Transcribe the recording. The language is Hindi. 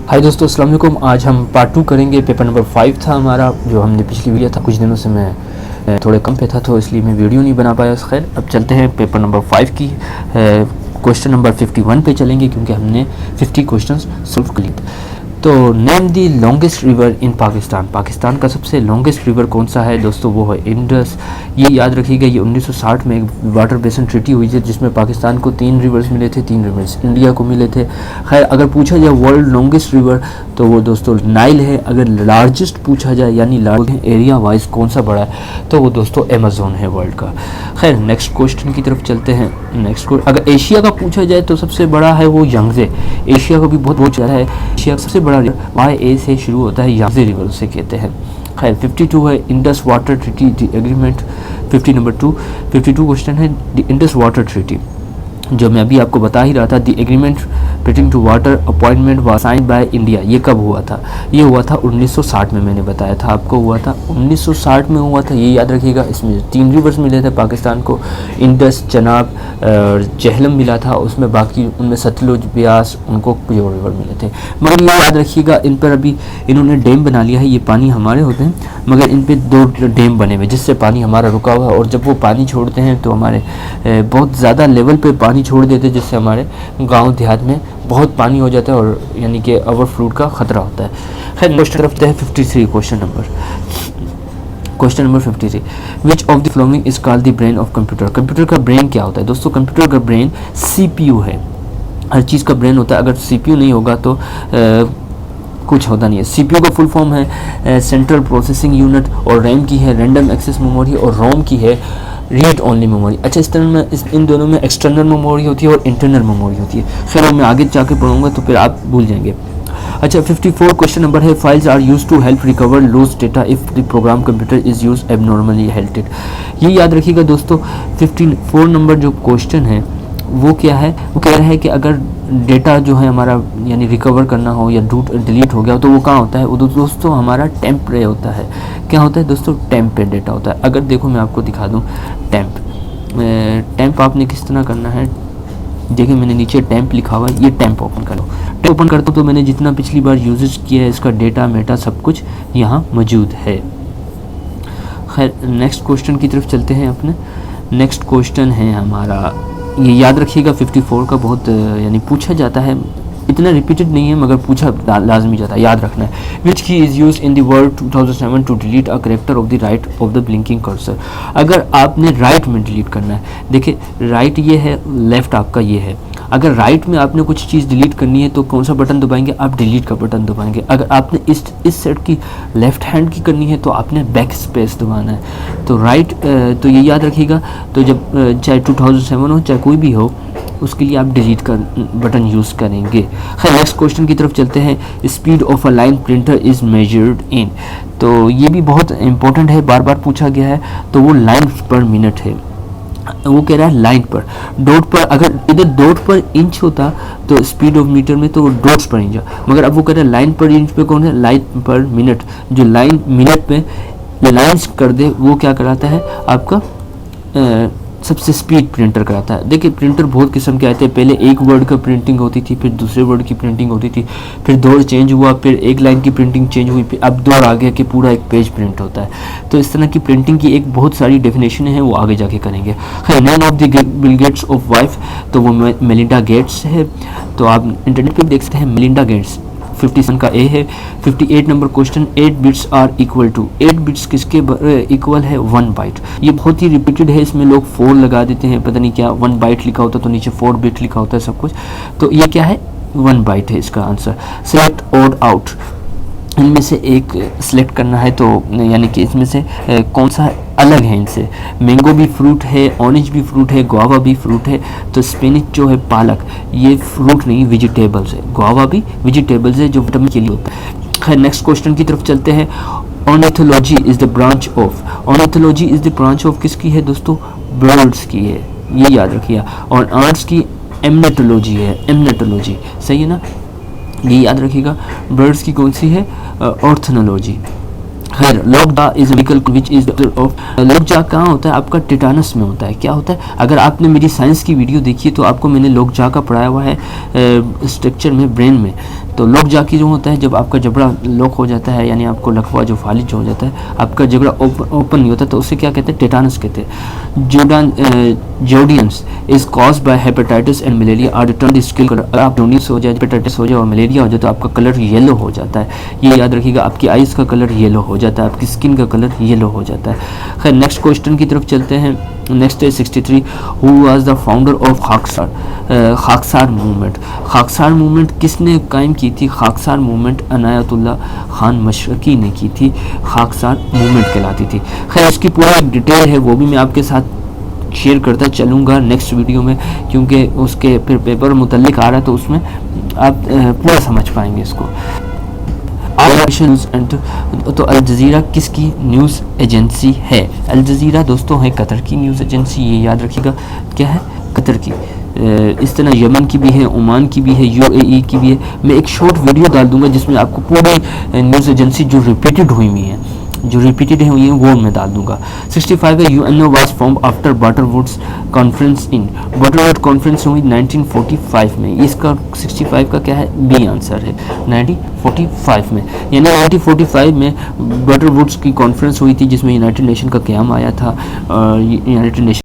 हाय दोस्तों, अस्सलाम वालेकुम। आज हम पार्ट 2 करेंगे। पेपर नंबर 5 था हमारा, जो हमने पिछली वीडियो था। कुछ दिनों से मैं थोड़े कम पे था तो इसलिए मैं वीडियो नहीं बना पाया। खैर, अब चलते हैं पेपर नंबर 5 की क्वेश्चन नंबर 51 पे चलेंगे, क्योंकि हमने 50 क्वेश्चंस सॉल्व कर लिए। तो name the longest river in Pakistan. Pakistan का सबसे लॉन्गेस्ट रिवर कौन सा है दोस्तों? वो है इंडस। ये याद रखिएगा, ये 1960 में एक वाटर बेसन ट्रीटी हुई थी, जिसमें पाकिस्तान को 3 रिवर्स मिले थे, 3 रिवर्स इंडिया को मिले थे। खैर, अगर पूछा जाए वर्ल्ड लॉन्गेस्ट रिवर तो वो दोस्तों नाइल है। अगर लार्जेस्ट पूछा जाए, यानी एरिया वाइज कौन सा बड़ा है, तो वो दोस्तों अमेज़न है वर्ल्ड का। खैर, नेक्स्ट क्वेश्चन की तरफ चलते हैं। अगर एशिया का पूछा जाए तो सबसे बड़ा है वो यांगजे। एशिया का भी बहुत ज़्यादा है। एशिया का सबसे बड़ा YA से शुरू होता है, यांगजे रिवर उसे कहते हैं। खैर, 52 है Indus water treaty agreement. 52 question है द इंडस वाटर ट्रीटी, जो मैं अभी आपको बता ही रहा था। The agreement pertaining to water appointment was signed by India. ये कब हुआ था? ये हुआ था 1960 में। मैंने बताया था आपको, हुआ था 1960 में हुआ था। ये याद रखिएगा। इसमें 3 रिवर्स मिले थे पाकिस्तान को, इंडस, चनाब, जेहलम मिला था उसमें। बाकी उनमें सतलुज, ब्यास, उनको कुछ और रिवर मिले थे। मगर ये याद रखिएगा, इन पर अभी इन्होंने डैम बना लिया है। ये पानी हमारे होते हैं, मगर इन पर 2 डैम बने हुए, जिससे पानी हमारा रुका हुआ है। और जब वो पानी छोड़ते हैं तो हमारे बहुत ज़्यादा लेवल पे पानी छोड़ देते हैं, जिससे हमारे गांव देहात में बहुत पानी हो जाता है, और यानी कि ओवरफ्लो का खतरा होता है। खैर, नेक्स्ट तरफ है 53 question number 53। Which of the following is called the brain of computer. Computer का ब्रेन क्या होता है दोस्तों? कंप्यूटर का ब्रेन CPU है। हर चीज़ का ब्रेन होता है। अगर CPU नहीं होगा तो कुछ होता नहीं है। CPU का फुल फॉर्म है सेंट्रल प्रोसेसिंग यूनिट, और रैम की है रैंडम एक्सेस मेमोरी, और रोम की है रीड ओनली मेमोरी। अच्छा, इस तरह में इन दोनों में एक्सटर्नल मेमोरी होती है और इंटरनल मेमोरी होती है। खैर, मैं आगे जाके पढ़ूंगा तो फिर आप भूल जाएंगे। अच्छा, 54 क्वेश्चन नंबर है files are use to help recover lost data if the program computer is use abnormally halted. ये याद रखिएगा दोस्तों। 54 नंबर जो क्वेश्चन है वो क्या है? वो कह रहा है कि अगर डेटा जो है हमारा यानी रिकवर करना हो या डिलीट हो गया तो वो कहाँ होता है? वो दोस्तों हमारा टेम्प पे होता है। क्या होता है दोस्तों? टेम्प पे डेटा होता है। अगर देखो मैं आपको दिखा दूँ टेम्प आपने किस तरह करना है। देखिए, मैंने नीचे टेम्प लिखा हुआ है, ये टेम्प ओपन करो। टेम्प ओपन करता हूँ तो मैंने जितना पिछली बार यूजेस किया है, इसका डेटा मेटा सब कुछ यहाँ मौजूद है। खैर, नेक्स्ट क्वेश्चन की तरफ चलते हैं अपने। नेक्स्ट क्वेश्चन है हमारा, ये याद रखिएगा 54 का बहुत यानी पूछा जाता है। इतना रिपीटेड नहीं है, मगर पूछा लाजमी जाता है, याद रखना है। Which key is use in the Word 2007 to delete a character of the right of the blinking cursor. अगर आपने राइट में डिलीट करना है, देखिए राइट ये है, लेफ्ट आपका ये है। अगर राइट में आपने कुछ चीज़ डिलीट करनी है तो कौन सा बटन दबाएंगे? आप डिलीट का बटन दबाएंगे। अगर आपने इस सेट की लेफ्ट हैंड की करनी है तो आपने बैक स्पेस दबाना है। तो राइट तो ये याद रखिएगा। तो जब चाहे 2007 हो चाहे कोई भी हो, उसके लिए आप डिलीट का बटन यूज़ करेंगे। खैर, नेक्स्ट क्वेश्चन की तरफ चलते हैं। Speed of a line printer is measured in. तो ये भी बहुत इंपॉर्टेंट है, बार बार पूछा गया है। तो वो लाइन पर मिनट है। वो कह रहा है लाइन पर, डॉट पर। अगर इधर डॉट पर इंच होता तो स्पीड ऑफ मीटर में तो वो डॉट्स पर इंच, मगर अब वो कह रहा है लाइन पर इंच पे कौन है? लाइन पर मिनट। जो लाइन मिनट में लाइन्स कर दे वो क्या कराता है आपका? सबसे स्पीड प्रिंटर कराता है। देखिए, प्रिंटर बहुत किस्म के आए थे। पहले एक वर्ड का प्रिंटिंग होती थी, फिर दूसरे वर्ड की प्रिंटिंग होती थी, फिर दौर चेंज हुआ, फिर एक लाइन की प्रिंटिंग चेंज हुई, फिर अब दौर आ गया कि पूरा एक पेज प्रिंट होता है। तो इस तरह की प्रिंटिंग की एक बहुत सारी डेफिनेशन है, वो आगे जाके करेंगे। खैर, name of the Bill Gates of wife, तो वो मेलिंडा गेट्स है। तो आप इंटरनेट पर देख सकते हैं मेलिंडा गेट्स। 57 का ए है। 58 number question, 8 bits are equal to. 8 bits किसके इक्वल है? 1 बाइट। ये बहुत ही रिपीटेड है, इसमें लोग 4 लगा देते हैं, पता नहीं क्या। 1 बाइट लिखा होता है तो नीचे 4 बिट लिखा होता है सब कुछ। तो ये क्या है? 1 बाइट है इसका आंसर। सेलेक्ट ऑड आउट, इनमें से एक सिलेक्ट करना है, तो यानी कि इसमें से कौन सा अलग है इनसे। मैंगो भी फ्रूट है, ऑरेंज भी फ्रूट है, गुआवा भी फ्रूट है। तो स्पिनच जो है, पालक, ये फ्रूट नहीं वेजिटेबल्स है। गुआवा भी वेजिटेबल्स है जो विटामिन के लिए होता है। खैर, नेक्स्ट क्वेश्चन की तरफ चलते हैं। Ornithology is the branch of. Ornithology is the branch of किसकी है दोस्तों? बर्ड्स की है, ये याद रखिए। और आर्ट्स की एमनेटोलॉजी है। एमनेटोलॉजी सही है ना, ये याद रखिएगा। बर्ड्स की कौन सी है? ऑर्थोनोलॉजी। खैर, lockjaw is vehicle which is of. Lockjaw कहाँ होता है? आपका टिटानस में होता है। क्या होता है? अगर आपने मेरी साइंस की वीडियो देखी है तो आपको मैंने लॉकजा का पढ़ाया हुआ है स्ट्रक्चर में, ब्रेन में। तो लोक जाकी जो होता है जब आपका जबड़ा लॉक हो जाता है, यानी आपको लकवा जो फालिज जो हो जाता है, आपका जबड़ा ओपन नहीं होता, तो उसे क्या कहते हैं, टेटानस कहते हैं। Jaundice is caused by hepatitis and malaria are turn skin colour. अगर आप जोडियंस हो जाए, हेपेटाइटिस हो जाए और मलेरिया हो जाए तो आपका कलर येलो हो जाता है। ये याद रखिएगा, आपकी आइज़ का कलर येलो हो जाता है, आपकी स्किन का कलर येलो हो जाता है। खैर नेक्स्ट क्वेश्चन की तरफ चलते हैं। नेक्स्ट है 63, who was the founder of Khaksar movement. Khaksar movement किसने कायम की थी? खाकसार मूवमेंट अनायतुल्लाह खान मशरकी ने की थी, खाकसार मूवमेंट कहलाती थी। खैर उसकी पूरा डिटेल है, वो भी मैं आपके साथ शेयर करता चलूँगा नेक्स्ट वीडियो में, क्योंकि उसके फिर पेपर मुतल्लिक आ रहा है तो उसमें आप पूरा समझ पाएंगे इसको। तो अल जज़ीरा किसकी न्यूज़ एजेंसी है? अल जज़ीरा दोस्तों है कतर की न्यूज़ एजेंसी, ये याद रखिएगा क्या है, कतर की। इस तरह यमन की भी है, ओमान की भी है, यूएई की भी है। मैं एक शॉर्ट वीडियो डाल दूंगा जिसमें आपको पूरी न्यूज़ एजेंसी जो रिपीटेड हुई हैं वो मैं डाल दूंगा। 65 है, UNO was form after Bretton Woods conference in. Bretton Woods conference हुई 1945 में। इसका 65 का क्या है, बी आंसर है, 1945 में। यानी 1945 में बटर वुड्स की कॉन्फ्रेंस हुई थी जिसमें यूनाइटेड नेशन का क़याम आया था। United nation